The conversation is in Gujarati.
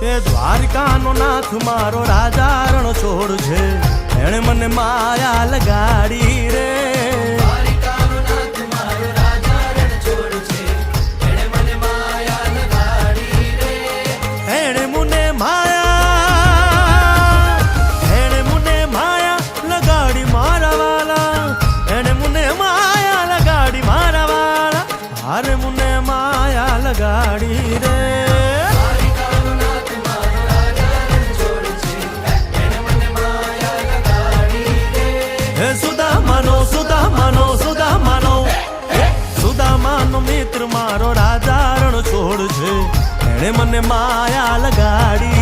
એ દ્વારકાનો નાથ મારો રાજા રણ છોડ છે, એણે મને માયા લગાડી રે. દ્વારકાનો નાથ મારો રાજા રણ છોડ છે, એણે મને માયા લગાડી રે. એણે મને માયા લગાડી મારા વાલા, એણે મને માયા લગાડી મારા વાલા, હારે મને માયા લગાડી રે. સુદામાનો મિત્ર મારો રાજા રણ છોડ છે, એણે મને માયા લગાડી